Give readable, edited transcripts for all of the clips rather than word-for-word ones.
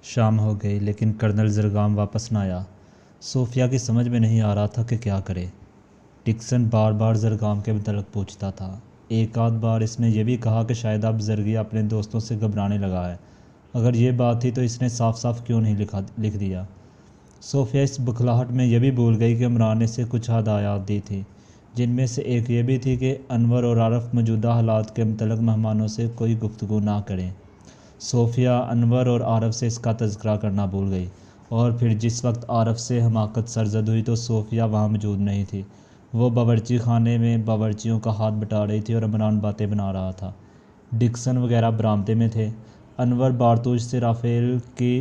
شام ہو گئی لیکن کرنل زرگام واپس نہ آیا۔ صوفیہ کی سمجھ میں نہیں آ رہا تھا کہ کیا کرے۔ ڈکسن بار بار زرگام کے متعلق پوچھتا تھا۔ ایک آدھ بار اس نے یہ بھی کہا کہ شاید اب زرگی اپنے دوستوں سے گھبرانے لگا ہے۔ اگر یہ بات تھی تو اس نے صاف صاف کیوں نہیں لکھ دیا؟ صوفیہ اس بکھلاہٹ میں یہ بھی بھول گئی کہ عمران نے اسے کچھ ہدایات دی تھی، جن میں سے ایک یہ بھی تھی کہ انور اور عارف موجودہ حالات کے متعلق مہمانوں سے کوئی گفتگو نہ کریں۔ صوفیہ انور اور عارف سے اس کا تذکرہ کرنا بھول گئی، اور پھر جس وقت عارف سے حماقت سرزد ہوئی تو صوفیہ وہاں موجود نہیں تھی۔ وہ باورچی خانے میں باورچیوں کا ہاتھ بٹا رہی تھی اور عمران باتیں بنا رہا تھا۔ ڈکسن وغیرہ برآمدے میں تھے۔ انور بارتوش سے رافیل کی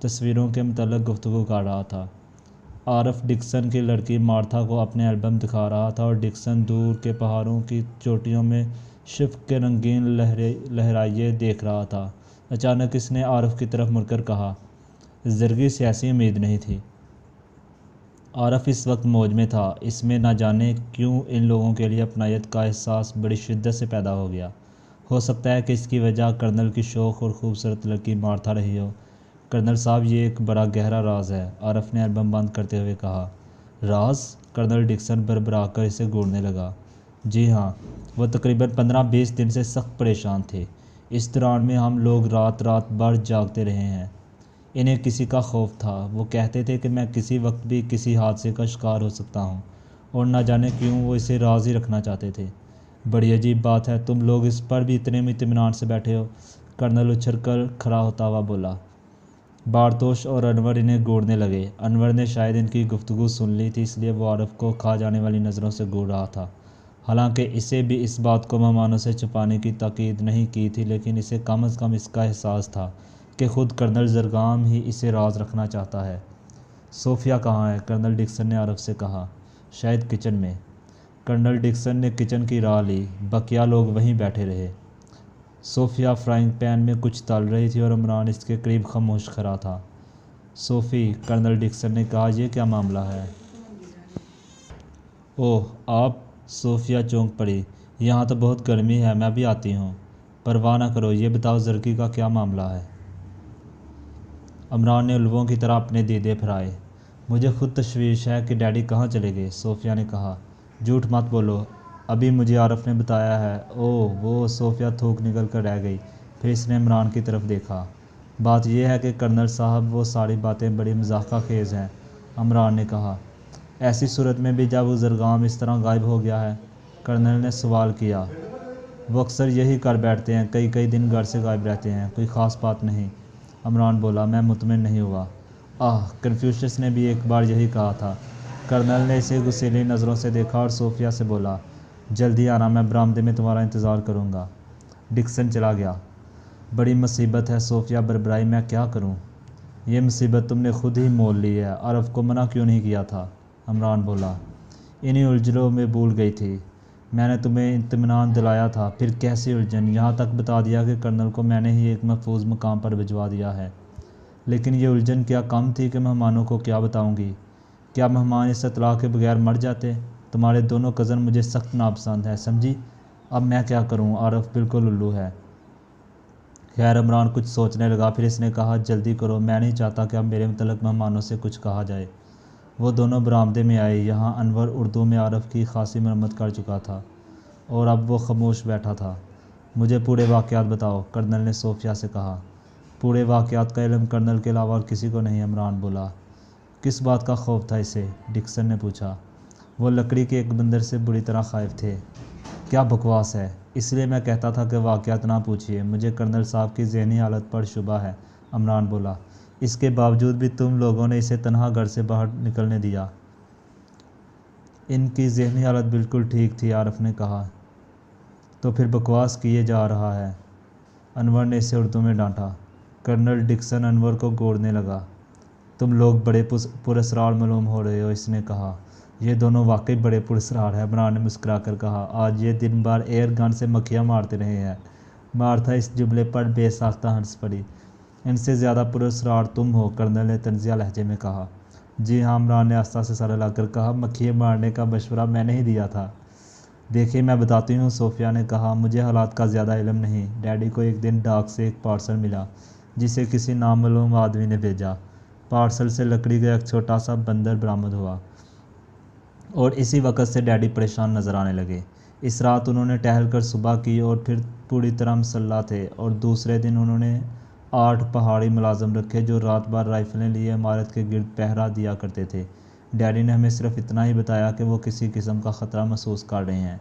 تصویروں کے متعلق گفتگو کر رہا تھا۔ عارف ڈکسن کی لڑکی مارتھا کو اپنے البم دکھا رہا تھا اور ڈکسن دور کے پہاڑوں کی چوٹیوں میں شفق کے رنگین لہرائیے دیکھ رہا تھا۔ اچانک اس نے عارف کی طرف مڑ کر کہا، زرگی سے ایسی امید نہیں تھی۔ عارف اس وقت موج میں تھا۔ اس میں نہ جانے کیوں ان لوگوں کے لیے اپنائیت کا احساس بڑی شدت سے پیدا ہو گیا۔ ہو سکتا ہے کہ اس کی وجہ کرنل کی شوخ اور خوبصورت لڑکی مارتھا رہی ہو۔ کرنل صاحب، یہ ایک بڑا گہرا راز ہے، عارف نے البم بند کرتے ہوئے کہا۔ راز؟ کرنل ڈکسن بربرا کر اسے گھورنے لگا۔ جی ہاں، وہ تقریباً 15-20 دن سے سخت پریشان تھے۔ اس دوران میں ہم لوگ رات بھر جاگتے رہے ہیں۔ انہیں کسی کا خوف تھا۔ وہ کہتے تھے کہ میں کسی وقت بھی کسی حادثے کا شکار ہو سکتا ہوں، اور نہ جانے کیوں وہ اسے راز ہی رکھنا چاہتے تھے۔ بڑی عجیب بات ہے، تم لوگ اس پر بھی اتنے اطمینان سے بیٹھے ہو، کرنل اچھل کر کھڑا ہوتا ہوا بولا۔ بارتوش اور انور انہیں گھورنے لگے۔ انور نے شاید ان کی گفتگو سن لی تھی، اس لیے وہ عارف کو کھا جانے والی نظروں سے گھور رہا تھا۔ حالانکہ اسے بھی اس بات کو مہمانوں سے چھپانے کی تاکید نہیں کی تھی، لیکن اسے کم از کم اس کا احساس تھا کہ خود کرنل زرگام ہی اسے راز رکھنا چاہتا ہے۔ صوفیہ کہاں ہے؟ کرنل ڈکسن نے عارف سے کہا۔ شاید کچن میں۔ کرنل ڈکسن نے کچن کی راہ لی۔ بقیہ لوگ وہیں بیٹھے رہے۔ صوفیہ فرائنگ پین میں کچھ تل رہی تھی اور عمران اس کے قریب خاموش کھڑا تھا۔ صوفی، کرنل ڈکسن نے کہا، یہ کیا معاملہ ہے؟ اوہ، آپ؟ صوفیہ چونک پڑی۔ یہاں تو بہت گرمی ہے، میں بھی آتی ہوں۔ پرواہ نہ کرو، یہ بتاؤ زرگی کا کیا معاملہ ہے؟ عمران نے الووں کی طرح اپنے دیدے پھرائے۔ مجھے خود تشویش ہے کہ ڈیڈی کہاں چلے گئے، صوفیہ نے کہا۔ جھوٹ مت بولو، ابھی مجھے عارف نے بتایا ہے۔ اوہ وہ، صوفیہ تھوک نکل کر رہ گئی۔ پھر اس نے عمران کی طرف دیکھا۔ بات یہ ہے کہ کرنل صاحب، وہ ساری باتیں بڑی مضحکہ خیز ہیں، عمران نے کہا۔ ایسی صورت میں بھی جب وہ زرگام اس طرح غائب ہو گیا ہے؟ کرنل نے سوال کیا۔ وہ اکثر یہی کر بیٹھتے ہیں، کئی دن گھر سے غائب رہتے ہیں، کوئی خاص بات نہیں، عمران بولا۔ میں مطمئن نہیں ہوا۔ کنفیوشس نے بھی ایک بار یہی کہا تھا۔ کرنل نے اسے غصیلی نظروں سے دیکھا اور صوفیہ سے بولا، جلدی آنا، میں برآمدے میں تمہارا انتظار کروں گا۔ ڈکسن چلا گیا۔ بڑی مصیبت ہے، صوفیہ بربرائی، میں کیا کروں؟ یہ مصیبت تم نے خود ہی مول لی ہے، عارف کو منع کیوں نہیں کیا تھا؟ عمران بولا۔ انہی الجھنوں میں بھول گئی تھی۔ میں نے تمہیں اطمینان دلایا تھا۔ پھر کیسی الجھن؟ یہاں تک بتا دیا کہ کرنل کو میں نے ہی ایک محفوظ مقام پر بھجوا دیا ہے۔ لیکن یہ الجھن کیا کم تھی کہ مہمانوں کو کیا بتاؤں گی؟ کیا مہمان اس اطلاع کے بغیر مر جاتے؟ تمہارے دونوں کزن مجھے سخت ناپسند ہیں، سمجھی؟ اب میں کیا کروں؟ عارف بالکل الو ہے۔ خیر، عمران کچھ سوچنے لگا، پھر اس نے کہا، جلدی کرو، میں نہیں چاہتا کہ اب میرے متعلق مہمانوں سے کچھ کہا جائے۔ وہ دونوں برآمدے میں آئے۔ یہاں انور اردو میں عارف کی خاصی مرمت کر چکا تھا اور اب وہ خاموش بیٹھا تھا۔ مجھے پورے واقعات بتاؤ، کرنل نے صوفیہ سے کہا۔ پورے واقعات کا علم کرنل کے علاوہ اور کسی کو نہیں، عمران بولا۔ کس بات کا خوف تھا اسے؟ ڈکسن نے پوچھا۔ وہ لکڑی کے ایک بندر سے بری طرح خائف تھے۔ کیا بکواس ہے! اس لیے میں کہتا تھا کہ واقعات نہ پوچھیے، مجھے کرنل صاحب کی ذہنی حالت پر شبہ ہے، عمران بولا۔ اس کے باوجود بھی تم لوگوں نے اسے تنہا گھر سے باہر نکلنے دیا۔ ان کی ذہنی حالت بالکل ٹھیک تھی، عارف نے کہا۔ تو پھر بکواس کیے جا رہا ہے، انور نے اسے اردو میں ڈانٹا۔ کرنل ڈکسن انور کو گھورنے لگا۔ تم لوگ بڑے پراسرار معلوم ہو رہے ہو، اس نے کہا۔ یہ دونوں واقعی بڑے پراسرار ہیں، عمران نے مسکرا کر کہا۔ آج یہ دن بھر ایئر گن سے مکھیاں مارتے رہے ہیں۔ مارتھا اس جملے پر بے ساختہ ہنس پڑی۔ ان سے زیادہ پراسرار تم ہو، کرنل نے طنزیہ لہجے میں کہا۔ جی ہاں، عمران نے آہستہ سے سر ہلا کر کہا، مکھیاں مارنے کا مشورہ میں نے ہی دیا تھا۔ دیکھیے میں بتاتی ہوں، صوفیہ نے کہا، مجھے حالات کا زیادہ علم نہیں۔ ڈیڈی کو ایک دن ڈاک سے ایک پارسل ملا۔ جسے کسی نامعلوم آدمی نے بھیجا۔ پارسل سے لکڑی کا ایک چھوٹا سا بندر برآمد ہوا اور اسی وقت سے ڈیڈی پریشان نظر آنے لگے۔ اس رات انہوں نے ٹہل کر صبح کی اور پھر پوری طرح مسلح تھے، اور دوسرے دن انہوں نے 8 پہاڑی ملازم رکھے جو رات بھر رائفلیں لیے عمارت کے گرد پہرا دیا کرتے تھے۔ ڈیڈی نے ہمیں صرف اتنا ہی بتایا کہ وہ کسی قسم کا خطرہ محسوس کر رہے ہیں۔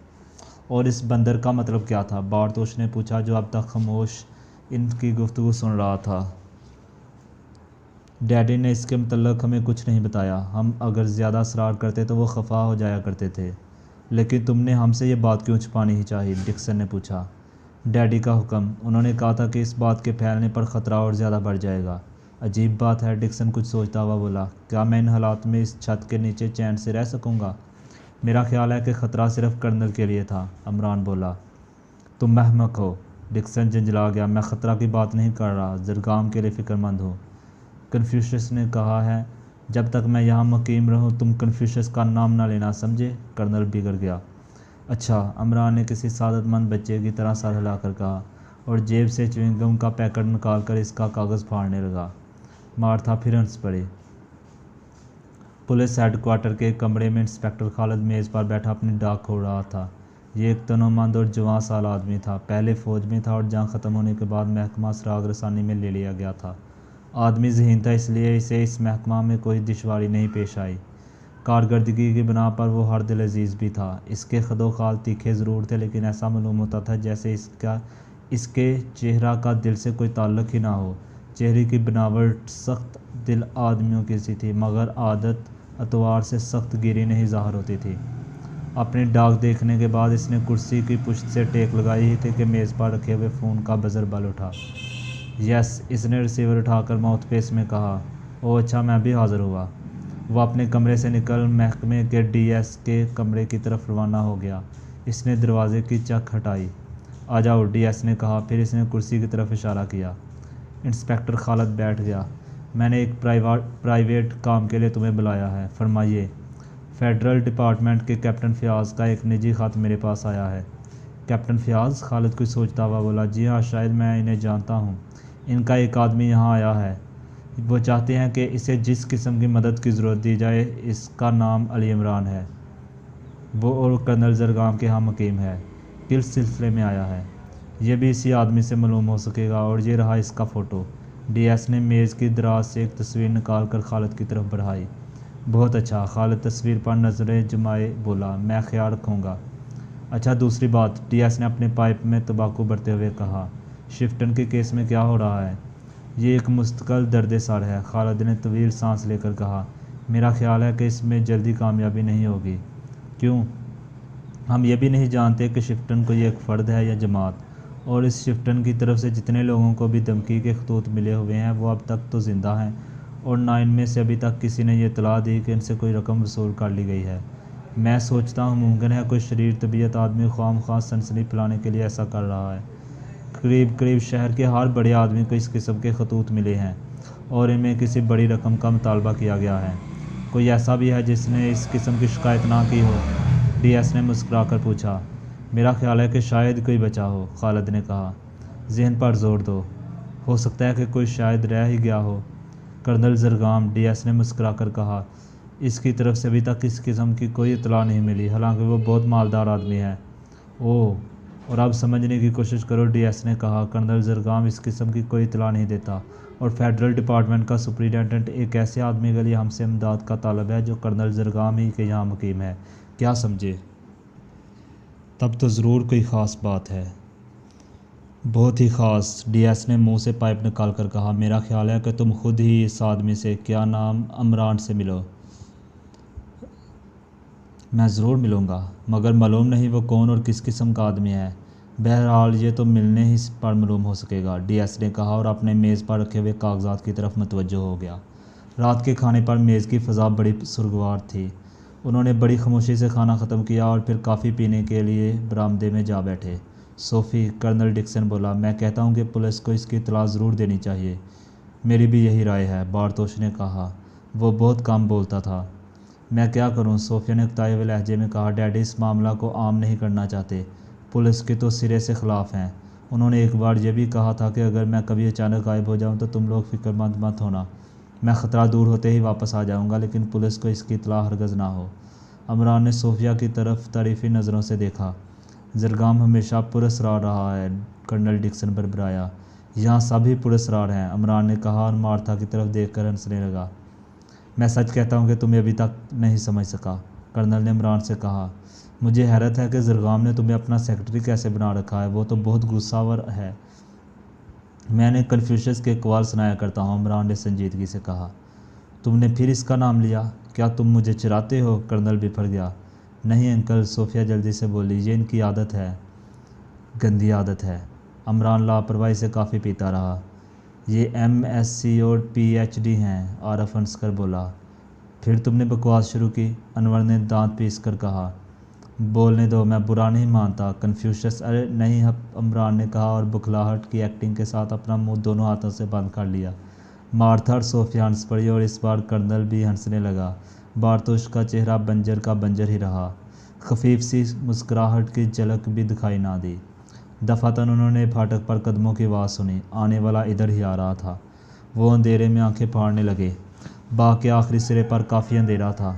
اور اس بندر کا مطلب کیا تھا؟ بارتوش نے پوچھا، جو اب تک خاموش ان کی گفتگو سن رہا تھا۔ ڈیڈی نے اس کے متعلق ہمیں کچھ نہیں بتایا۔ ہم اگر زیادہ اصرار کرتے تو وہ خفا ہو جایا کرتے تھے۔ لیکن تم نے ہم سے یہ بات کیوں چھپانی ہی چاہی؟ ڈکسن نے پوچھا۔ ڈیڈی کا حکم، انہوں نے کہا تھا کہ اس بات کے پھیلنے پر خطرہ اور زیادہ بڑھ جائے گا۔ عجیب بات ہے، ڈکسن کچھ سوچتا ہوا بولا۔ کیا میں ان حالات میں اس چھت کے نیچے چین سے رہ سکوں گا؟ میرا خیال ہے کہ خطرہ صرف کرنل کے لیے تھا، عمران بولا۔ تم احمق ہو، ڈکسن جھنجھلا گیا۔ میں خطرہ کی بات نہیں کر رہا، زرگام کے لیے فکر مند ہوں۔ کنفیوشس نے کہا ہے، جب تک میں یہاں مقیم رہوں تم کنفیوشس کا نام نہ لینا، سمجھے؟ کرنل بگڑ گیا۔ اچھا، عمران نے کسی سعادت مند بچے کی طرح سر ہلا کر کہا، اور جیب سے چیونگ گم کا پیکٹ نکال کر اس کا کاغذ پھاڑنے لگا۔ مارتھا پھر ہنس پڑی۔ پولیس ہیڈ کوارٹر کے کمرے میں انسپکٹر خالد میز پر بیٹھا اپنی ڈاک کھول رہا تھا۔ یہ ایک تنومند اور جوان سال آدمی تھا، پہلے فوج میں تھا اور جنگ ختم ہونے کے بعد محکمہ سراغ رسانی میں لے لیا گیا تھا۔ آدمی ذہین تھا، اس لیے اسے اس محکمہ میں کوئی دشواری نہیں پیش آئی۔ کارکردگی کی بنا پر وہ ہر دل عزیز بھی تھا۔ اس کے خد و خال تیکھے ضرور تھے، لیکن ایسا معلوم ہوتا تھا جیسے اس کے چہرہ کا دل سے کوئی تعلق ہی نہ ہو۔ چہرے کی بناوٹ سخت دل آدمیوں کی سی تھی، مگر عادت اتوار سے سخت گیری نہیں ظاہر ہوتی تھی۔ اپنی ڈاک دیکھنے کے بعد اس نے کرسی کی پشت سے ٹیک لگائی ہی تھی کہ میز پر رکھے ہوئے فون کا بزر بل اٹھا۔ یس، اس نے ریسیور اٹھا کر ماؤتھ پیس میں کہا۔ او اچھا، میں بھی حاضر ہوا۔ وہ اپنے کمرے سے نکل محکمے کے ڈی ایس کے کمرے کی طرف روانہ ہو گیا۔ اس نے دروازے کی چک ہٹائی۔ آ جاؤ، ڈی ایس نے کہا، پھر اس نے کرسی کی طرف اشارہ کیا۔ انسپکٹر خالد بیٹھ گیا۔ میں نے ایک پرائیویٹ کام کے لیے تمہیں بلایا ہے، فرمائیے۔ فیڈرل ڈپارٹمنٹ کے کیپٹن فیاض کا ایک نجی خط میرے پاس آیا ہے۔ کیپٹن فیاض؟ خالد کچھ سوچتا ہوا بولا۔ جی ہاں، شاید میں انہیں جانتا ہوں۔ ان کا ایک آدمی یہاں آیا ہے۔ وہ چاہتے ہیں کہ اسے جس قسم کی مدد کی ضرورت دی جائے۔ اس کا نام علی عمران ہے۔ وہ اور کرنل زرگام کے ہاں مقیم ہے۔ کس سلسلے میں آیا ہے؟ یہ بھی اسی آدمی سے معلوم ہو سکے گا، اور یہ رہا اس کا فوٹو۔ ڈی ایس نے میز کی دراز سے ایک تصویر نکال کر خالد کی طرف بڑھائی۔ بہت اچھا، خالد تصویر پر نظریں جمائے بولا، میں خیال رکھوں گا۔ اچھا، دوسری بات، ڈی ایس نے اپنے پائپ میں تمباکو بھرتے ہوئے کہا، شفٹن کے کیس میں کیا ہو رہا ہے؟ یہ ایک مستقل درد سر ہے، خالد نے طویل سانس لے کر کہا۔ میرا خیال ہے کہ اس میں جلدی کامیابی نہیں ہوگی۔ کیوں؟ ہم یہ بھی نہیں جانتے کہ شفٹن کو یہ ایک فرد ہے یا جماعت، اور اس شفٹن کی طرف سے جتنے لوگوں کو بھی دھمکی کے خطوط ملے ہوئے ہیں وہ اب تک تو زندہ ہیں، اور نہ ان میں سے ابھی تک کسی نے یہ اطلاع دی کہ ان سے کوئی رقم وصول کر لی گئی ہے۔ میں سوچتا ہوں ممکن ہے کوئی شریر طبیعت آدمی خواہ مخواہ سنسنی پھیلانے کے لیے ایسا کر رہا ہے۔ قریب شہر کے ہر بڑے آدمی کو اس قسم کے خطوط ملے ہیں، اور ان میں کسی بڑی رقم کا مطالبہ کیا گیا ہے۔ کوئی ایسا بھی ہے جس نے اس قسم کی شکایت نہ کی ہو؟ ڈی ایس نے مسکرا کر پوچھا۔ میرا خیال ہے کہ شاید کوئی بچا ہو، خالد نے کہا۔ ذہن پر زور دو، ہو سکتا ہے کہ کوئی شاید رہ ہی گیا ہو۔ کرنل زرگام، ڈی ایس نے مسکرا کر کہا، اس کی طرف سے ابھی تک اس قسم کی کوئی اطلاع نہیں ملی، حالانکہ وہ بہت مالدار آدمی ہے۔ اوہ، اور اب سمجھنے کی کوشش کرو، ڈی ایس نے کہا۔ کرنل زرگام اس قسم کی کوئی اطلاع نہیں دیتا، اور فیڈرل ڈپارٹمنٹ کا سپرنٹینڈنٹ ایک ایسے آدمی کے لیے ہم سے امداد کا طالب ہے جو کرنل زرگام ہی کے یہاں مقیم ہے، کیا سمجھے؟ تب تو ضرور کوئی خاص بات ہے۔ بہت ہی خاص، ڈی ایس نے منہ سے پائپ نکال کر کہا۔ میرا خیال ہے کہ تم خود ہی اس آدمی سے، کیا نام، عمران سے ملو۔ میں ضرور ملوں گا، مگر معلوم نہیں وہ کون اور کس قسم کا آدمی ہے۔ بہرحال یہ تو ملنے ہی پر معلوم ہو سکے گا، ڈی ایس نے کہا، اور اپنے میز پر رکھے ہوئے کاغذات کی طرف متوجہ ہو گیا۔ رات کے کھانے پر میز کی فضا بڑی سرگوار تھی۔ انہوں نے بڑی خاموشی سے کھانا ختم کیا اور پھر کافی پینے کے لیے برآمدے میں جا بیٹھے۔ صوفی، کرنل ڈکسن بولا، میں کہتا ہوں کہ پولیس کو اس کی اطلاع ضرور دینی چاہیے۔ میری بھی یہی رائے ہے، بارتوش نے کہا۔ وہ بہت کم بولتا تھا۔ میں کیا کروں؟ صوفیہ نے اکتائے ہوئے لہجے میں کہا۔ ڈیڈی اس معاملہ کو عام نہیں کرنا چاہتے، پولیس کے تو سرے سے خلاف ہیں، انہوں نے ایک بار یہ بھی کہا تھا کہ اگر میں کبھی اچانک غائب ہو جاؤں تو تم لوگ فکر مند مت ہونا، میں خطرہ دور ہوتے ہی واپس آ جاؤں گا، لیکن پولیس کو اس کی اطلاع ہرگز نہ ہو۔ عمران نے صوفیہ کی طرف تعریفی نظروں سے دیکھا۔ زرگام ہمیشہ پراسرار رہا ہے، کرنل ڈکسن بربرایا۔ یہاں سبھی پراسرار ہیں، عمران نے کہا اور مارتھا کی طرف دیکھ کر ہنسنے لگا۔ میں سچ کہتا ہوں کہ تمہیں ابھی تک نہیں سمجھ سکا، کرنل نے عمران سے کہا۔ مجھے حیرت ہے کہ زرگام نے تمہیں اپنا سیکرٹری کیسے بنا رکھا ہے، وہ تو بہت غصہ ور ہے۔ میں نے کنفیوشس کے اقوال سنایا کرتا ہوں، عمران نے سنجیدگی سے کہا۔ تم نے پھر اس کا نام لیا؟ کیا تم مجھے چراتے ہو؟ کرنل بفر گیا۔ نہیں انکل، صوفیہ جلدی سے بولی، یہ ان کی عادت ہے، گندی عادت ہے۔ عمران لاپرواہی سے کافی پیتا رہا۔ یہ MSc اور PhD ہیں، عارف ہنس کر بولا۔ پھر تم نے بکواس شروع کی، انور نے دانت پیس کر کہا۔ بولنے دو، میں برا نہیں مانتا، کنفیوشس۔ ارے نہیں، عمران نے کہا اور بکھلاہٹ کی ایکٹنگ کے ساتھ اپنا منہ دونوں ہاتھوں سے بند کر لیا۔ مارتھا اور صوفیہ ہنس پڑی اور اس بار کرنل بھی ہنسنے لگا۔ بارتوش کا چہرہ بنجر کا بنجر ہی رہا، خفیف سی مسکراہٹ کی جھلک بھی دکھائی نہ دی۔ دفعتاً انہوں نے پھاٹک پر قدموں کی آواز سنی، آنے والا ادھر ہی آ رہا تھا۔ وہ اندھیرے میں آنکھیں پھاڑنے لگے۔ باغ کے آخری سرے پر کافی اندھیرا تھا،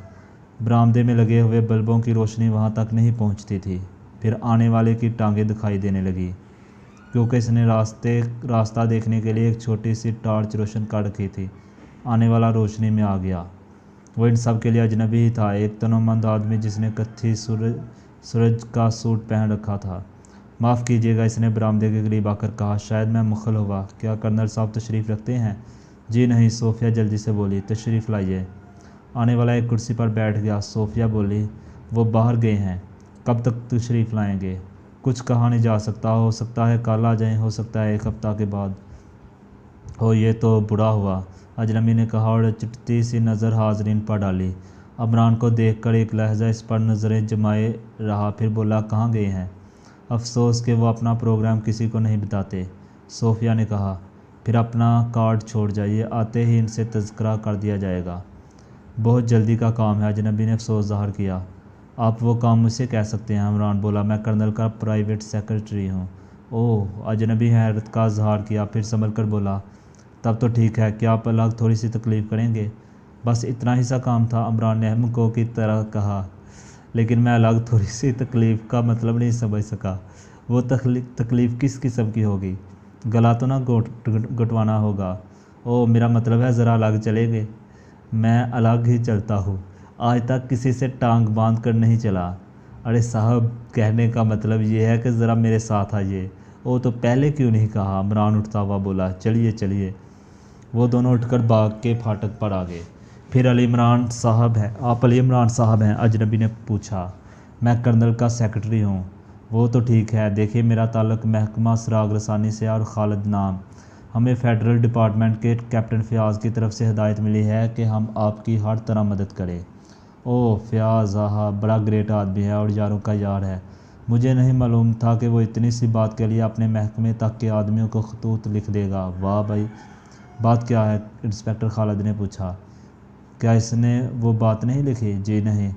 برآمدے میں لگے ہوئے بلبوں کی روشنی وہاں تک نہیں پہنچتی تھی۔ پھر آنے والے کی ٹانگیں دکھائی دینے لگی، کیونکہ اس نے راستہ دیکھنے کے لیے ایک چھوٹی سی ٹارچ روشن کر رکھی تھی۔ آنے والا روشنی میں آ گیا۔ وہ ان سب کے لیے اجنبی ہی تھا، ایک تنومند آدمی جس نے کتھئی سورج کا سوٹ پہن رکھا تھا۔ معاف کیجیے گا، اس نے برآمدے کے قریب آ کر کہا، شاید میں مخل ہوا۔ کیا کرنل صاحب تشریف رکھتے ہیں؟ جی نہیں، صوفیہ جلدی سے بولی، تشریف لائیے۔ آنے والا ایک کرسی پر بیٹھ گیا۔ صوفیہ بولی، وہ باہر گئے ہیں، کب تک تشریف لائیں گے؟ کچھ کہا نہیں جا سکتا، ہو سکتا ہے کل آ جائیں، ہو سکتا ہے ایک ہفتہ کے بعد ہو، یہ تو برا ہوا، اجنبی نے کہا اور چٹتی سی نظر حاضرین پر ڈالی۔ عمران کو دیکھ کر ایک لہجہ اس پر نظریں جمائے رہا، پھر بولا، کہاں گئے ہیں؟ افسوس کہ وہ اپنا پروگرام کسی کو نہیں بتاتے، صوفیہ نے کہا۔ پھر اپنا کارڈ چھوڑ جائیے، آتے ہی ان سے تذکرہ کر دیا جائے گا۔ بہت جلدی کا کام ہے، اجنبی نے افسوس ظاہر کیا۔ آپ وہ کام مجھ سے کہہ سکتے ہیں، عمران بولا، میں کرنل کا پرائیویٹ سیکرٹری ہوں۔ اوہ، اجنبی حیرت کا اظہار کیا، پھر سنبھل کر بولا، تب تو ٹھیک ہے، کیا آپ الگ تھوڑی سی تکلیف کریں گے؟ بس اتنا ہی سا کام تھا، عمران نے احمقوں کی طرح کہا، لیکن میں الگ تھوڑی سی تکلیف کا مطلب نہیں سمجھ سکا۔ وہ تکلیف کس قسم کی ہوگی؟ گلا تو نہ گھٹوانا ہوگا؟ اوہ، میرا مطلب ہے ذرا الگ چلیں گے؟ میں الگ ہی چلتا ہوں، آج تک کسی سے ٹانگ باندھ کر نہیں چلا۔ ارے صاحب، کہنے کا مطلب یہ ہے کہ ذرا میرے ساتھ آئیے۔ او تو پہلے کیوں نہیں کہا؟ عمران اٹھتا ہوا بولا، چلیے چلیے۔ وہ دونوں اٹھ کر باغ کے پھاٹک پر آ گئے۔ پھر علی عمران صاحب ہیں؟ آپ علی عمران صاحب ہیں؟ اجنبی نے پوچھا۔ میں کرنل کا سیکرٹری ہوں۔ وہ تو ٹھیک ہے، دیکھیے میرا تعلق محکمہ سراغ رسانی سے اور خالد نام، ہمیں فیڈرل ڈپارٹمنٹ کے کیپٹن فیاض کی طرف سے ہدایت ملی ہے کہ ہم آپ کی ہر طرح مدد کریں۔ اوہ، فیاض، آہا، بڑا گریٹ آدمی ہے اور یاروں کا یار ہے۔ مجھے نہیں معلوم تھا کہ وہ اتنی سی بات کے لیے اپنے محکمے تک کے آدمیوں کو خطوط لکھ دے گا۔ واہ بھائی، بات کیا ہے؟ انسپکٹر خالد نے پوچھا۔ کیا اس نے وہ بات نہیں لکھی؟ جی نہیں،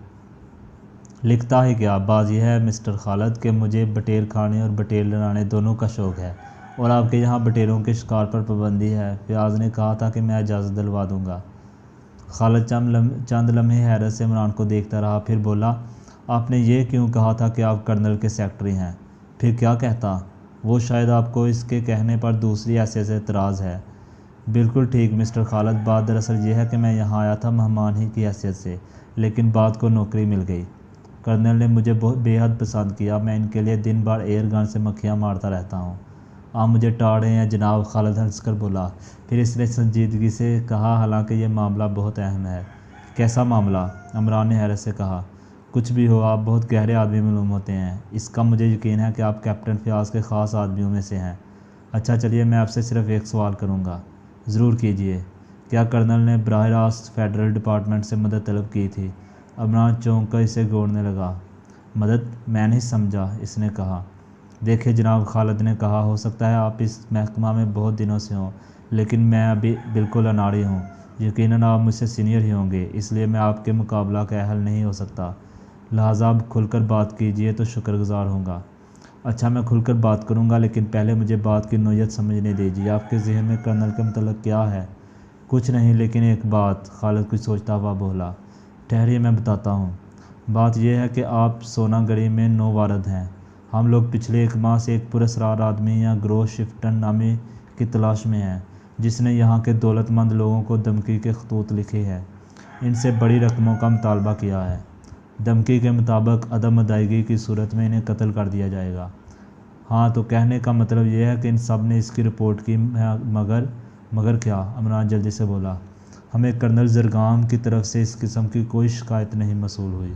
لکھتا ہی کیا، بات یہ ہے مسٹر خالد کہ مجھے بٹیر کھانے اور بٹیر لڑانے دونوں کا شوق ہے، اور آپ کے یہاں بٹیروں کے شکار پر پابندی ہے۔ فیاض نے کہا تھا کہ میں اجازت دلوا دوں گا۔ خالد چند لمحے حیرت سے عمران کو دیکھتا رہا، پھر بولا، آپ نے یہ کیوں کہا تھا کہ آپ کرنل کے سیکرٹری ہیں؟ پھر کیا کہتا؟ وہ شاید آپ کو اس کے کہنے پر دوسری حیثیت سے اعتراض ہے۔ بالکل ٹھیک مسٹر خالد، بات دراصل یہ ہے کہ میں یہاں آیا تھا مہمان ہی کی حیثیت سے، لیکن بعد کو نوکری مل گئی۔ کرنل نے مجھے بے حد پسند کیا، میں ان کے لیے دن بھر ایئر گن سے مکھیاں مارتا رہتا ہوں۔ آپ مجھے ٹاڑ رہے ہیں جناب، خالد ہنس کر بولا۔ پھر اس نے سنجیدگی سے کہا، حالانکہ یہ معاملہ بہت اہم ہے۔ کیسا معاملہ؟ عمران نے حیرت سے کہا۔ کچھ بھی ہو، آپ بہت گہرے آدمی معلوم ہوتے ہیں، اس کا مجھے یقین ہے کہ آپ کیپٹن فیاض کے خاص آدمیوں میں سے ہیں۔ اچھا چلیے، میں آپ سے صرف ایک سوال کروں گا۔ ضرور کیجیے۔ کیا کرنل نے براہ راست فیڈرل ڈپارٹمنٹ سے مدد طلب کی تھی؟ عمران چونک کر اسے گھورنے لگا۔ مدد؟ میں نہیں سمجھا، اس نے کہا۔ دیکھیں جناب، خالد نے کہا، ہو سکتا ہے آپ اس محکمہ میں بہت دنوں سے ہوں، لیکن میں ابھی بالکل اناڑی ہوں۔ یقیناً آپ مجھ سے سینئر ہی ہوں گے، اس لیے میں آپ کے مقابلہ کا اہل نہیں ہو سکتا، لہٰذا اب کھل کر بات کیجیے تو شکر گزار ہوں گا۔ اچھا میں کھل کر بات کروں گا، لیکن پہلے مجھے بات کی نوعیت سمجھنے دیجیے۔ آپ کے ذہن میں کرنل کے متعلق کیا ہے؟ کچھ نہیں، لیکن ایک بات، خالد کچھ سوچتا ہوا بولا۔ ٹھہریے میں بتاتا ہوں۔ بات یہ ہے کہ آپ سونا گڑھی میں نووارد ہیں۔ ہم لوگ پچھلے 1 ماہ سے ایک پراسرار آدمی یا گروہ شفٹن نامی کی تلاش میں ہیں، جس نے یہاں کے دولت مند لوگوں کو دھمکی کے خطوط لکھے ہیں، ان سے بڑی رقموں کا مطالبہ کیا ہے۔ دھمکی کے مطابق عدم ادائیگی کی صورت میں انہیں قتل کر دیا جائے گا۔ ہاں، تو کہنے کا مطلب یہ ہے کہ ان سب نے اس کی رپورٹ کی ہے، مگر کیا؟ عمران جلدی سے بولا۔ ہمیں کرنل زرگام کی طرف سے اس قسم کی کوئی شکایت نہیں موصول ہوئی۔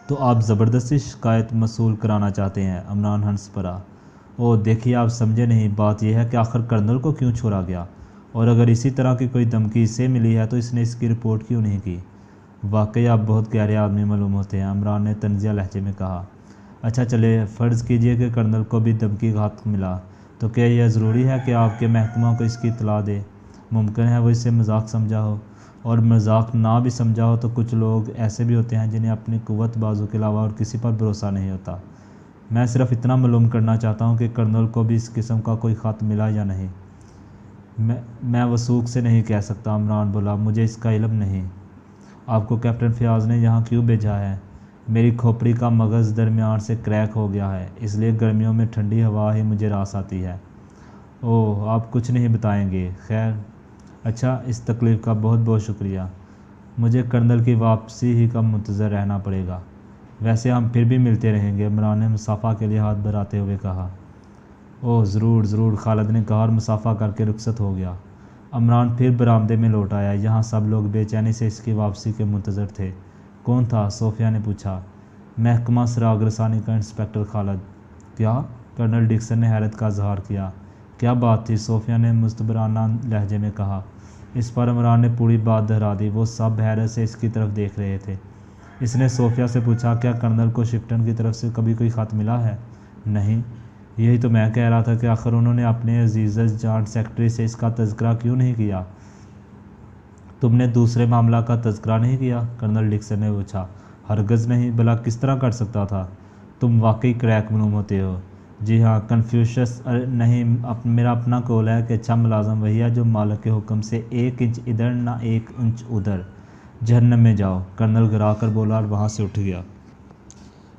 تو آپ زبردستی شکایت موصول کرانا چاہتے ہیں؟ عمران ہنس پڑا۔ اوہ دیکھیے، آپ سمجھے نہیں، بات یہ ہے کہ آخر کرنل کو کیوں چھوڑا گیا، اور اگر اسی طرح کی کوئی دھمکی اسے ملی ہے تو اس نے اس کی رپورٹ کیوں نہیں کی؟ واقعی آپ بہت گہرے آدمی معلوم ہوتے ہیں، عمران نے طنزیہ لہجے میں کہا۔ اچھا چلے فرض کیجئے کہ کرنل کو بھی دھمکی کا خط ملا، تو کیا یہ ضروری ہے کہ آپ کے محکمہ کو اس کی اطلاع دے؟ ممکن ہے وہ اسے مذاق سمجھا ہو، اور مذاق نہ بھی سمجھا ہو تو کچھ لوگ ایسے بھی ہوتے ہیں جنہیں اپنی قوت بازو کے علاوہ اور کسی پر بھروسہ نہیں ہوتا۔ میں صرف اتنا معلوم کرنا چاہتا ہوں کہ کرنل کو بھی اس قسم کا کوئی خط ملا یا نہیں۔ میں وثوق سے نہیں کہہ سکتا، عمران بولا، مجھے اس کا علم نہیں۔ آپ کو کیپٹن فیاض نے یہاں کیوں بھیجا ہے؟ میری کھوپڑی کا مغز درمیان سے کریک ہو گیا ہے، اس لیے گرمیوں میں ٹھنڈی ہوا ہی مجھے راس آتی ہے۔ اوہ، آپ کچھ نہیں بتائیں گے؟ خیر، اچھا، اس تکلیف کا بہت بہت شکریہ۔ مجھے کرنل کی واپسی ہی کا منتظر رہنا پڑے گا۔ ویسے ہم پھر بھی ملتے رہیں گے، عمران نے مصافحہ کے لیے ہاتھ بڑھاتے ہوئے کہا۔ اوہ ضرور ضرور، خالد نے کہا اور مصافحہ کر کے رخصت ہو گیا۔ عمران پھر برآمدے میں لوٹ آیا، یہاں سب لوگ بے چینی سے اس کی واپسی کے منتظر تھے۔ کون تھا؟ صوفیہ نے پوچھا۔ محکمہ سراغ رسانی کا انسپکٹر خالد۔ کیا؟ کرنل ڈکسن نے حیرت کا اظہار کیا۔ کیا بات تھی؟ صوفیہ نے مستبرانہ لہجے میں کہا۔ اس پر عمران نے پوری بات دہرا دی۔ وہ سب حیرت سے اس کی طرف دیکھ رہے تھے۔ اس نے صوفیہ سے پوچھا، کیا کرنل کو شفٹن کی طرف سے کبھی کوئی خط ملا ہے؟ نہیں، یہی تو میں کہہ رہا تھا کہ آخر انہوں نے اپنے عزیز جوائنٹ سیکرٹری سے اس کا تذکرہ کیوں نہیں کیا؟ تم نے دوسرے معاملہ کا تذکرہ نہیں کیا؟ کرنل ڈکسن نے پوچھا۔ ہرگز نہیں، بھلا کس طرح کر سکتا تھا؟ تم واقعی کریک معلوم ہوتے ہو۔ جی ہاں، کنفیوشس نہیں، میرا اپنا قول ہے کہ اچھا ملازم وہی ہے جو مالک کے حکم سے 1 انچ ادھر نہ 1 انچ ادھر۔ جہنم میں جاؤ، کرنل گرا کر بولا اور وہاں سے اٹھ گیا۔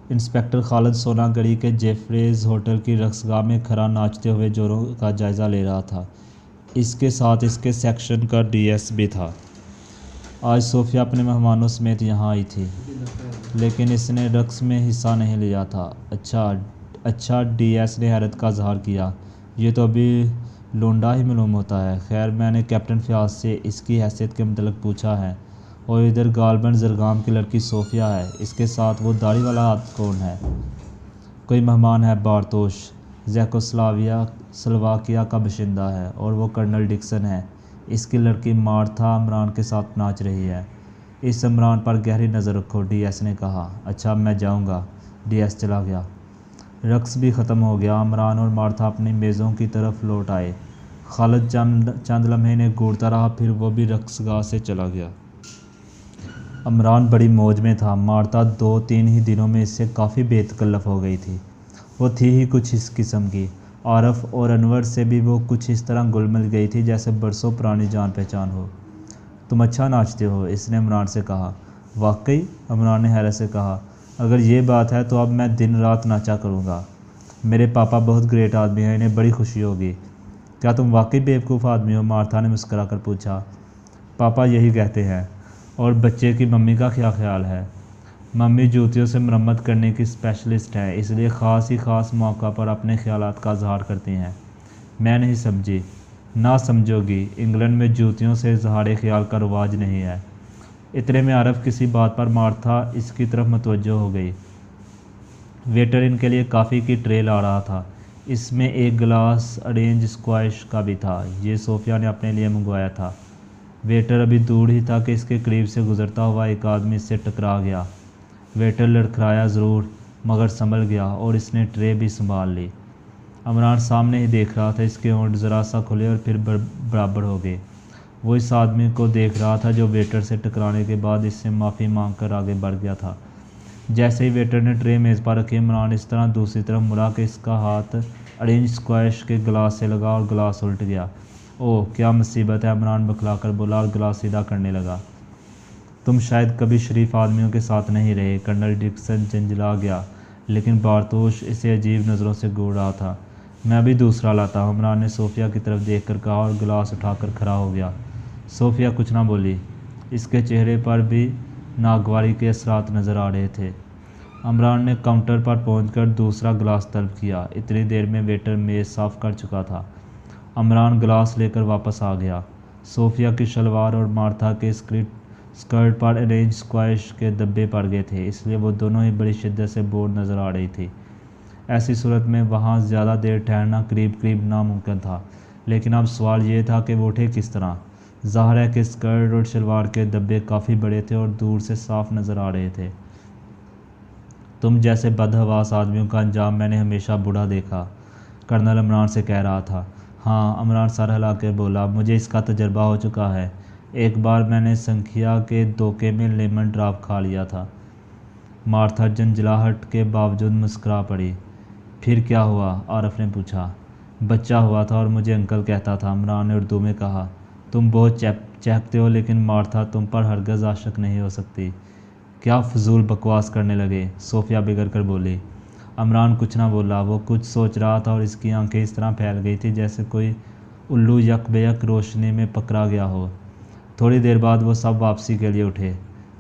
انسپکٹر خالد سونا گڑھی کے جیفریز ہوٹل کی رقص گاہ میں کھڑا ناچتے ہوئے جوڑوں کا جائزہ لے رہا تھا۔ اس کے ساتھ اس کے سیکشن کا ڈی ایس بھی تھا۔ آج صوفیہ اپنے مہمانوں سمیت یہاں آئی تھی، لیکن اس نے رقص میں حصہ نہیں لیا تھا۔ اچھا، ڈی ایس نے حیرت کا اظہار کیا۔ یہ تو ابھی لونڈا ہی معلوم ہوتا ہے۔ خیر، میں نے کیپٹن فیاض سے اس کی حیثیت کے متعلق پوچھا ہے، اور ادھر غالباً زرگام کی لڑکی صوفیہ ہے، اس کے ساتھ وہ داڑھی والا کون ہے؟ کوئی مہمان ہے، بارتوش، سلواکیہ کا باشندہ ہے، اور وہ کرنل ڈکسن ہے۔ اس کی لڑکی مارتھا عمران کے ساتھ ناچ رہی ہے۔ اس عمران پر گہری نظر رکھو، ڈی ایس نے کہا۔ اچھا، میں جاؤں گا۔ ڈی ایس چلا گیا۔ رقص بھی ختم ہو گیا۔ عمران اور مارتھا اپنی میزوں کی طرف لوٹ آئے۔ خالد چند لمحے انہیں گھورتا رہا، پھر وہ بھی رقص گاہ سے چلا گیا۔ عمران بڑی موج میں تھا۔ مارتھا 2-3 ہی دنوں میں اس سے کافی بے تکلف ہو گئی تھی۔ وہ تھی ہی کچھ اس قسم کی۔ عارف اور انور سے بھی وہ کچھ اس طرح گل مل گئی تھی جیسے برسوں پرانی جان پہچان ہو۔ تم اچھا ناچتے ہو، اس نے عمران سے کہا۔ واقعی؟ عمران نے حیرت سے کہا۔ اگر یہ بات ہے تو اب میں دن رات ناچا کروں گا۔ میرے پاپا بہت گریٹ آدمی ہیں، انہیں بڑی خوشی ہوگی۔ کیا تم واقعی بیوقوف آدمی ہو؟ مارتھا نے مسکرا کر پوچھا۔ پاپا یہی کہتے ہیں۔ اور بچے کی ممی کا کیا خیال ہے؟ ممی جوتیوں سے مرمت کرنے کی اسپیشلسٹ ہے، اس لیے خاص موقع پر اپنے خیالات کا اظہار کرتی ہیں۔ میں نہیں سمجھی۔ نہ سمجھو گی، انگلینڈ میں جوتیوں سے اظہار خیال کا رواج نہیں ہے۔ اتنے میں عارف کسی بات پر مارتھا اس کی طرف متوجہ ہو گئی۔ ویٹر ان کے لیے کافی کی ٹرے لا رہا تھا۔ اس میں ایک گلاس آرنج اسکواش کا بھی تھا، یہ صوفیہ نے اپنے لیے منگوایا تھا۔ ویٹر ابھی دور ہی تھا کہ اس کے قریب سے گزرتا ہوا ایک آدمی اس سے ٹکرا گیا۔ ویٹر لڑکھڑایا ضرور، مگر سنبھل گیا اور اس نے ٹرے بھی سنبھال لی۔ عمران سامنے ہی دیکھ رہا تھا، اس کے ہونٹ ذرا سا کھلے اور پھر برابر ہو گئے۔ وہ اس آدمی کو دیکھ رہا تھا جو ویٹر سے ٹکرانے کے بعد اس سے معافی مانگ کر آگے بڑھ گیا تھا۔ جیسے ہی ویٹر نے ٹرے میز پر رکھی، عمران اس طرح دوسری طرف مڑا کہ اس کا ہاتھ اورنج اسکوائش کے گلاس سے لگا اور گلاس الٹ گیا۔ اوہ کیا مصیبت ہے، عمران بکھلا کر بولا اور گلاس سیدھا کرنے لگا۔ تم شاید کبھی شریف آدمیوں کے ساتھ نہیں رہے، کرنل ڈکسن جھنجھلا گیا، لیکن بارتوش اسے عجیب نظروں سے گھور رہا تھا۔ میں ابھی دوسرا لاتا ہوں، عمران نے صوفیہ کی طرف دیکھ کر کہا اور گلاس اٹھا کر کھڑا ہو گیا۔ صوفیہ کچھ نہ بولی، اس کے چہرے پر بھی ناگواری کے اثرات نظر آ رہے تھے۔ عمران نے کاؤنٹر پر پہنچ کر دوسرا گلاس طلب کیا۔ اتنی دیر میں ویٹر میز صاف کر چکا تھا۔ عمران گلاس لے کر واپس آ گیا۔ صوفیہ کی شلوار اور مارتھا کے اسکرٹ پر اورنج اسکوائش کے دھبے پڑ گئے تھے، اس لیے وہ دونوں ہی بڑی شدت سے بور نظر آ رہی تھی۔ ایسی صورت میں وہاں زیادہ دیر ٹھہرنا قریب ناممکن تھا، لیکن اب سوال یہ تھا کہ وہ اٹھے کس طرح۔ ظاہر ہے کہ اسکرٹ اور شلوار کے دھبے کافی بڑے تھے اور دور سے صاف نظر آ رہے تھے۔ تم جیسے بدحواس آدمیوں کا انجام میں نے ہمیشہ برا دیکھا، کرنل عمران سے کہہ رہا تھا۔ ہاں، عمران سر ہلا کے بولا، مجھے اس کا تجربہ ہو چکا ہے۔ ایک بار میں نے سنکھیا کے دھوکے میں لیمن ڈراپ کھا لیا تھا۔ مارتھا جھنجھلاہٹ کے باوجود مسکرا پڑی۔ پھر کیا ہوا؟ عارف نے پوچھا۔ بچہ ہوا تھا اور مجھے انکل کہتا تھا، عمران نے اردو میں کہا۔ تم بہت چہکتے ہو، لیکن مارتھا تم پر ہرگز عاشق نہیں ہو سکتی۔ کیا فضول بکواس کرنے لگے، صوفیہ بگڑ کر بولی۔ عمران کچھ نہ بولا، وہ کچھ سوچ رہا تھا اور اس کی آنکھیں اس طرح پھیل گئی تھی جیسے کوئی الو یک بیک روشنی میں پکڑا گیا ہو۔ تھوڑی دیر بعد وہ سب واپسی کے لیے اٹھے۔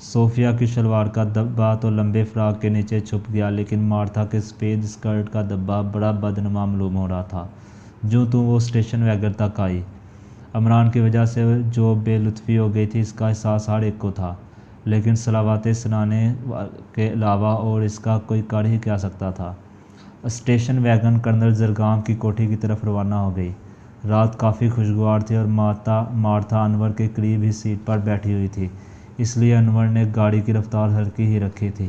صوفیہ کی شلوار کا دھبا تو لمبے فراق کے نیچے چھپ گیا، لیکن مارتھا کے سفید اسکرٹ کا دھبا بڑا بدنما معلوم ہو رہا تھا۔ جو وہ اسٹیشن ویگن تک آئی، عمران کی وجہ سے جو بے لطفی ہو گئی تھی اس کا احساس ہر ایک کو تھا، لیکن صلواتیں سنانے کے علاوہ اور اس کا کوئی کر ہی کیا سکتا تھا۔ اسٹیشن ویگن کرنل زرگام کی کوٹھی کی طرف روانہ ہو گئی۔ رات کافی خوشگوار تھی اور مارتھا انور کے قریب ہی سیٹ پر بیٹھی ہوئی تھی، اس لیے انور نے گاڑی کی رفتار ہلکی ہی رکھی تھی۔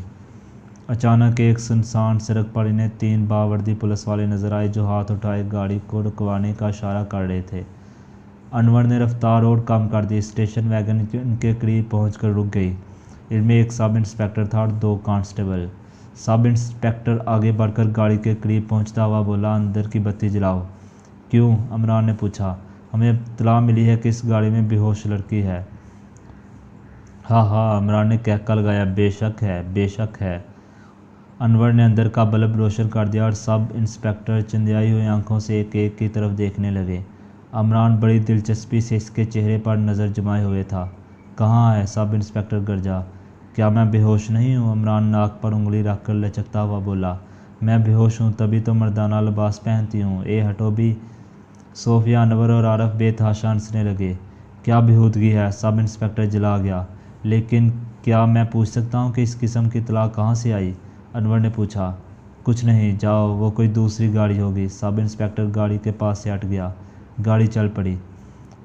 اچانک ایک سنسان سڑک پر انہیں 3 باوردی پولیس والے نظر آئے جو ہاتھ اٹھائے گاڑی کو رکوانے کا اشارہ کر رہے تھے۔ انور نے رفتار اور کم کر دی۔ اسٹیشن ویگن ان کے قریب پہنچ کر رک گئی۔ ان میں ایک سب انسپکٹر تھا اور 2 کانسٹیبل۔ سب انسپکٹر آگے بڑھ کر گاڑی کے قریب پہنچتا ہوا بولا، اندر کی بتی جلاؤ۔ کیوں؟ عمران نے پوچھا۔ ہمیں اطلاع ملی ہے کہ اس گاڑی میں بے ہوش لڑکی ہے۔ ہاں، عمران نے کہکا لگایا، بے شک ہے، بے شک ہے۔ انور نے اندر کا بلب روشن کر دیا اور سب انسپکٹر چندیائی ہوئی آنکھوں سے ایک ایک کی طرف دیکھنے لگے۔ عمران بڑی دلچسپی سے اس کے چہرے پر نظر جمائے ہوئے تھا۔ کہاں ہے؟ سب انسپکٹر گرجا۔ کیا میں بے ہوش نہیں ہوں؟ عمران ناک پر انگلی رکھ کر لچکتا ہوا بولا۔ میں بے ہوش ہوں، تبھی تو مردانہ لباس پہنتی ہوں۔ ہٹو بھی۔ صوفیہ، انور اور عارف بے تحاشا ہنسنے لگے۔ کیا بےہودگی ہے، سب انسپکٹر جلا گیا۔ لیکن کیا میں پوچھ سکتا ہوں کہ اس قسم کی اطلاع کہاں سے آئی؟ انور نے پوچھا۔ کچھ نہیں، جاؤ، وہ کوئی دوسری گاڑی ہوگی۔ سب انسپکٹر گاڑی کے پاس سے ہٹ گیا۔ گاڑی چل پڑی۔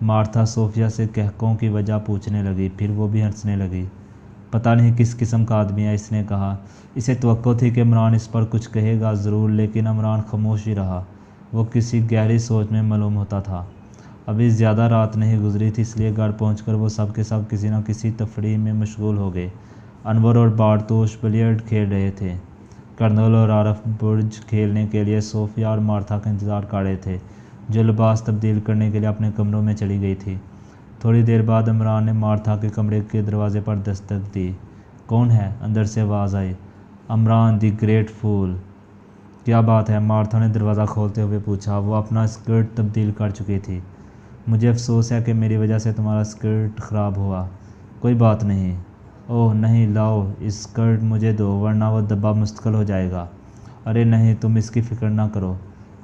مارتھا صوفیہ سے قہقہوں کی وجہ پوچھنے لگی، پھر وہ بھی ہنسنے لگی۔ پتہ نہیں کس قسم کا آدمی ہے، اس نے کہا۔ اسے توقع تھی کہ عمران اس پر کچھ کہے گا ضرور، لیکن عمران خاموش ہی رہا۔ وہ کسی گہری سوچ میں معلوم ہوتا تھا۔ ابھی زیادہ رات نہیں گزری تھی، اس لیے گھر پہنچ کر وہ سب کے سب کسی نہ کسی تفریح میں مشغول ہو گئے۔ انور اور بارتوش بلیئرڈ کھیل رہے تھے۔ کرنل اور عارف برج کھیلنے کے لیے صوفیہ اور مارتھا کا انتظار کر رہے تھے، جو لباس تبدیل کرنے کے لیے اپنے کمروں میں چلی گئی تھی۔ تھوڑی دیر بعد عمران نے مارتھا کے کمرے کے دروازے پر دستک دی۔ کون ہے؟ اندر سے آواز آئی۔ عمران، دی گریٹ فول۔ کیا بات ہے؟ مارتھا نے دروازہ کھولتے ہوئے پوچھا۔ وہ اپنا اسکرٹ تبدیل کر چکی تھی۔ مجھے افسوس ہے کہ میری وجہ سے تمہارا اسکرٹ خراب ہوا۔ کوئی بات نہیں۔ اوہ نہیں، لاؤ، اس اسکرٹ مجھے دو، ورنہ وہ دھبا مستقل ہو جائے گا۔ ارے نہیں، تم اس کی فکر نہ کرو۔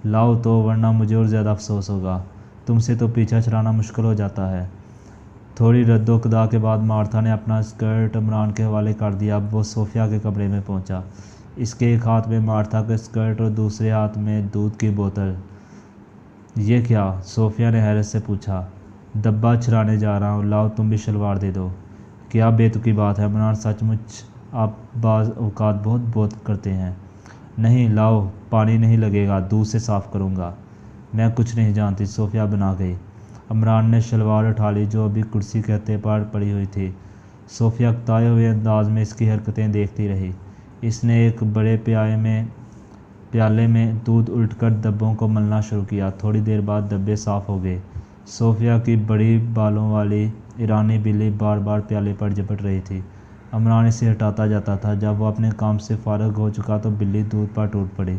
لاؤ تو، ورنہ مجھے اور زیادہ افسوس ہوگا۔ تم سے تو پیچھا چھڑانا مشکل ہو جاتا ہے۔ تھوڑی رد و قدا کے بعد مارتھا نے اپنا اسکرٹ عمران کے حوالے کر دیا۔ اب وہ صوفیہ کے کمرے میں پہنچا۔ اس کے ایک ہاتھ میں مارتھا کا اسکرٹ اور دوسرے ہاتھ میں دودھ کی بوتل۔ یہ کیا؟ صوفیہ نے حیرت سے پوچھا۔ دھبا چھڑانے جا رہا ہوں، لاؤ تم بھی شلوار دے دو۔ کیا بے تکی بات ہے عمران، سچ مچ آپ بعض اوقات بہت کرتے ہیں۔ نہیں، لاؤ، پانی نہیں لگے گا، دودھ سے صاف کروں گا۔ میں کچھ نہیں جانتی، صوفیہ بنا گئی۔ عمران نے شلوار اٹھا لی جو ابھی کرسی کے گتے پر پڑی ہوئی تھی۔ صوفیہ اکتائے ہوئے انداز میں اس کی حرکتیں دیکھتی رہی۔ اس نے ایک بڑے پیالے میں دودھ الٹ کر ڈبوں کو ملنا شروع کیا۔ تھوڑی دیر بعد ڈبے صاف ہو گئے۔ صوفیہ کی بڑی بالوں والی ایرانی بلی بار بار پیالے پر جھپٹ رہی تھی۔ عمران اسے ہٹاتا جاتا تھا۔ جب وہ اپنے کام سے فارغ ہو چکا تو بلی دودھ پر ٹوٹ پڑی۔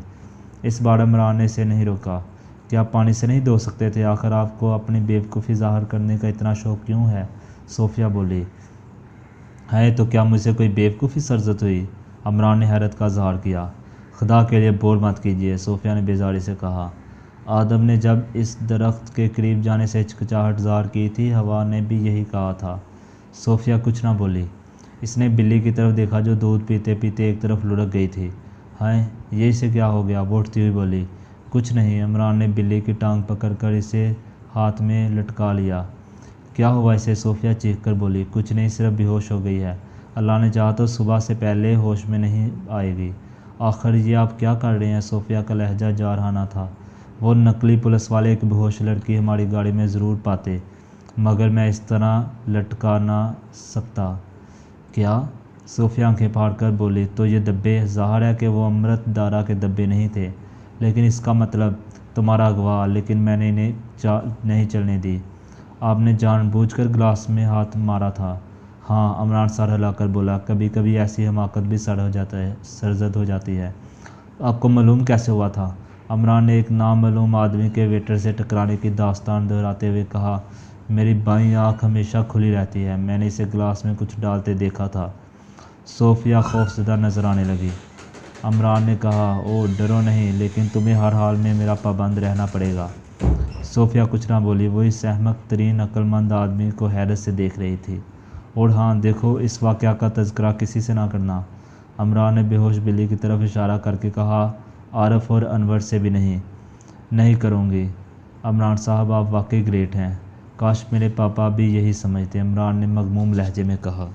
اس بار عمران نے اسے نہیں روکا۔ کیا آپ پانی سے نہیں دھو سکتے تھے؟ آخر آپ کو اپنی بیوقوفی ظاہر کرنے کا اتنا شوق کیوں ہے؟ صوفیہ بولی۔ ہے تو کیا مجھ سے کوئی بیوقوفی سرزد ہوئی؟ عمران نے حیرت کا اظہار کیا۔ خدا کے لیے بور مت کیجیے، صوفیہ نے بیزاری سے کہا۔ آدم نے جب اس درخت کے قریب جانے سے ہچکچاہٹ ظاہر کی تھی، حوا نے بھی یہی کہا تھا۔ صوفیہ کچھ نہ بولی۔ اس نے بلی کی طرف دیکھا جو دودھ پیتے پیتے ایک طرف لڑک گئی تھی۔ ہائے، یہ اسے کیا ہو گیا؟ وہ اٹھتی ہوئی بولی۔ کچھ نہیں۔ عمران نے بلی کی ٹانگ پکڑ کر اسے ہاتھ میں لٹکا لیا۔ کیا ہوا اسے؟ صوفیہ چیخ کر بولی۔ کچھ نہیں، صرف بے ہوش ہو گئی ہے۔ اللہ نے چاہا تو صبح سے پہلے ہوش میں نہیں آئے گی۔ آخر یہ آپ کیا کر رہے ہیں؟ صوفیہ کا لہجہ جارحانہ تھا۔ وہ نقلی پولیس والے ایک بے ہوش لڑکی ہماری گاڑی میں ضرور پاتے، مگر میں اس طرح لٹکا نہ سکتا۔ کیا؟ صوفیہ آنکھیں پھاڑ کر بولی۔ تو یہ ڈبے، ظاہر ہے کہ وہ امرت دھارا کے ڈبے نہیں تھے، لیکن اس کا مطلب تمہارا اغوا، لیکن میں نے انہیں نہیں چلنے دی۔ آپ نے جان بوجھ کر گلاس میں ہاتھ مارا تھا۔ ہاں، عمران سر ہلا کر بولا۔ کبھی کبھی ایسی حماقت بھی سرزد ہو جاتی ہے۔ آپ کو معلوم کیسے ہوا تھا؟ عمران نے ایک نامعلوم آدمی کے ویٹر سے ٹکرانے کی داستان دہراتے ہوئے کہا۔ میری بائیں آنکھ ہمیشہ کھلی رہتی ہے، میں نے اسے گلاس میں کچھ ڈالتے دیکھا تھا۔ صوفیہ خوفزدہ نظر آنے لگی۔ عمران نے کہا، او ڈرو نہیں، لیکن تمہیں ہر حال میں میرا پابند رہنا پڑے گا۔ صوفیہ کچھ نہ بولی۔ وہ اس احمق ترین عقل مند آدمی کو حیرت سے دیکھ رہی تھی۔ اور ہاں دیکھو، اس واقعہ کا تذکرہ کسی سے نہ کرنا۔ عمران نے بے ہوش بلی کی طرف اشارہ کر کے کہا۔ عارف اور انور سے بھی نہیں کروں گی۔ عمران صاحب، آپ واقعی گریٹ ہیں۔ کاش میرے پاپا بھی یہی سمجھتے، عمران نے مغموم لہجے میں کہا۔